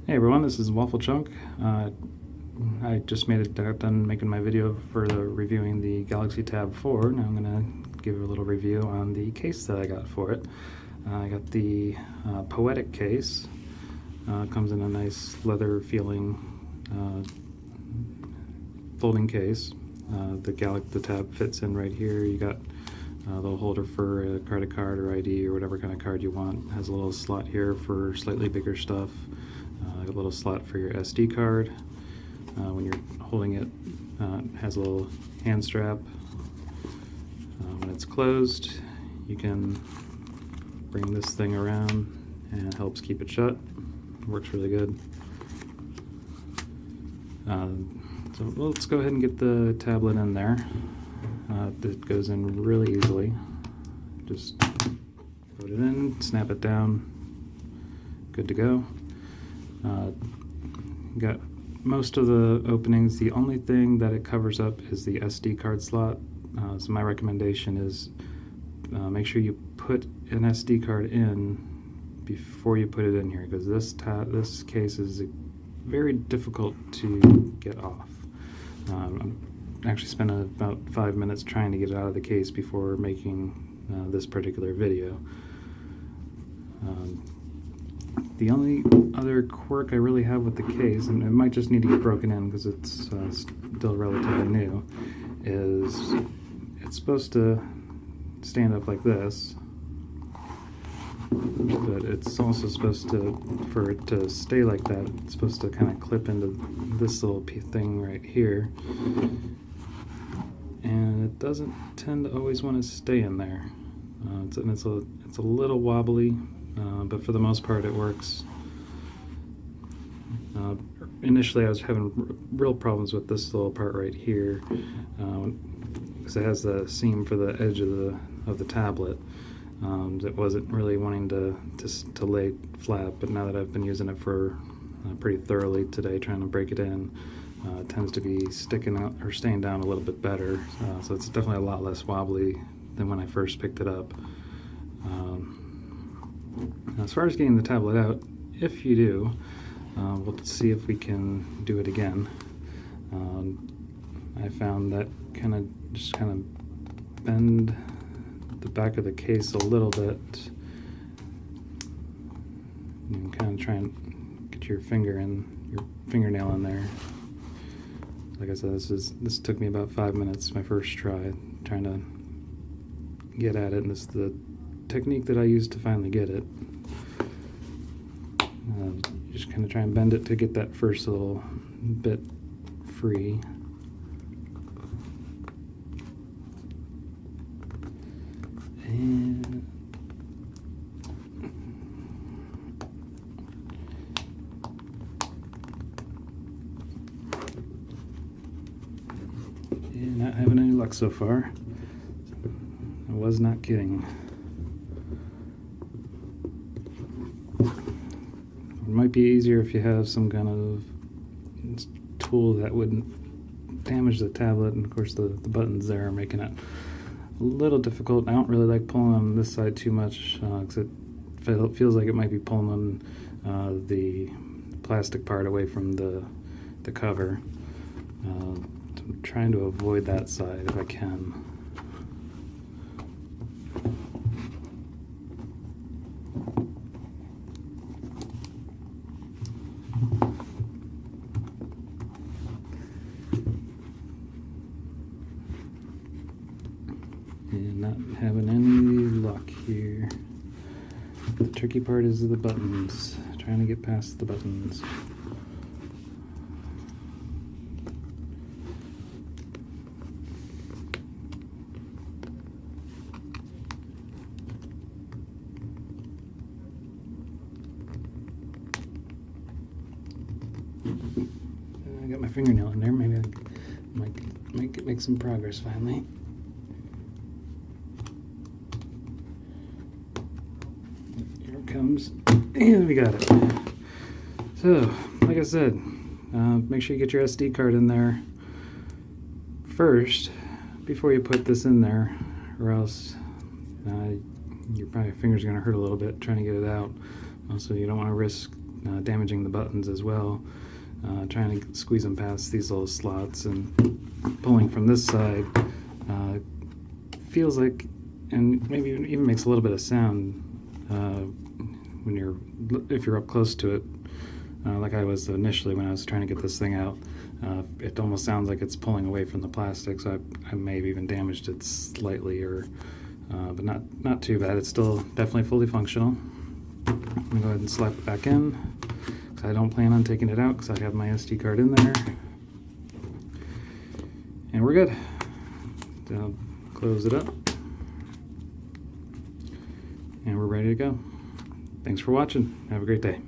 Hey everyone, this is Wafflechunk. I just got done making my video for reviewing the Galaxy Tab 4. Now I'm going to give a little review on the case that I got for it. I got the Poetic case. Comes in a nice leather feeling folding case. The tab fits in right here. You got a little holder for a credit card or ID or whatever kind of card you want. It has a little slot here for slightly bigger stuff. A little slot for your SD card. When you're holding it, it has a little hand strap. When it's closed, you can bring this thing around and it helps keep it shut. It works really good. So let's go ahead and get the tablet in there. It goes in really easily. Just put it in, snap it down, good to go. Got most of the openings. The only thing that it covers up is the SD card slot. So my recommendation is make sure you put an SD card in before you put it in here, because this case is very difficult to get off. I actually spent about 5 minutes trying to get it out of the case before making this particular video. The only other quirk I really have with the case, and it might just need to get broken in because it's still relatively new, is it's supposed to stand up like this, but it's also supposed to, for it to stay like that, it's supposed to kind of clip into this little thing right here, and it doesn't tend to always want to stay in there. It's a little wobbly. But for the most part it works. Initially I was having real problems with this little part right here because it has the seam for the edge of the tablet. It wasn't really wanting to lay flat, but now that I've been using it for pretty thoroughly today, trying to break it in, it tends to be sticking out or staying down a little bit better. So it's definitely a lot less wobbly than when I first picked it up. As far as getting the tablet out, if you do, we'll see if we can do it again. I found that kind of bend the back of the case a little bit. You can kind of try and get your fingernail in there. Like I said, this took me about 5 minutes, my first try, trying to get at it, and this is the technique that I used to finally get it. Just kind of try and bend it to get that first little bit free. And not having any luck so far. I was not kidding. It might be easier if you have some kind of tool that wouldn't damage the tablet, and of course the buttons there are making it a little difficult. I don't really like pulling on this side too much because it feels like it might be pulling on the plastic part away from the cover. I'm trying to avoid that side if I can. And not having any luck here. The tricky part is the buttons. Trying to get past the buttons. I got my fingernail in there. Maybe I might make some progress finally. Here it comes, and we got it. So, like I said, make sure you get your SD card in there first before you put this in there, or else your finger's going to hurt a little bit trying to get it out. Also, you don't want to risk damaging the buttons as well. Trying to squeeze them past these little slots and pulling from this side feels like, and maybe even makes a little bit of sound if you're up close to it, like I was initially when I was trying to get this thing out. It almost sounds like it's pulling away from the plastic, so I may have even damaged it slightly, but not too bad. It's still definitely fully functional. I'm gonna go ahead and slap it back in. I don't plan on taking it out because I have my SD card in there. And we're good. I'll close it up. And we're ready to go. Thanks for watching. Have a great day.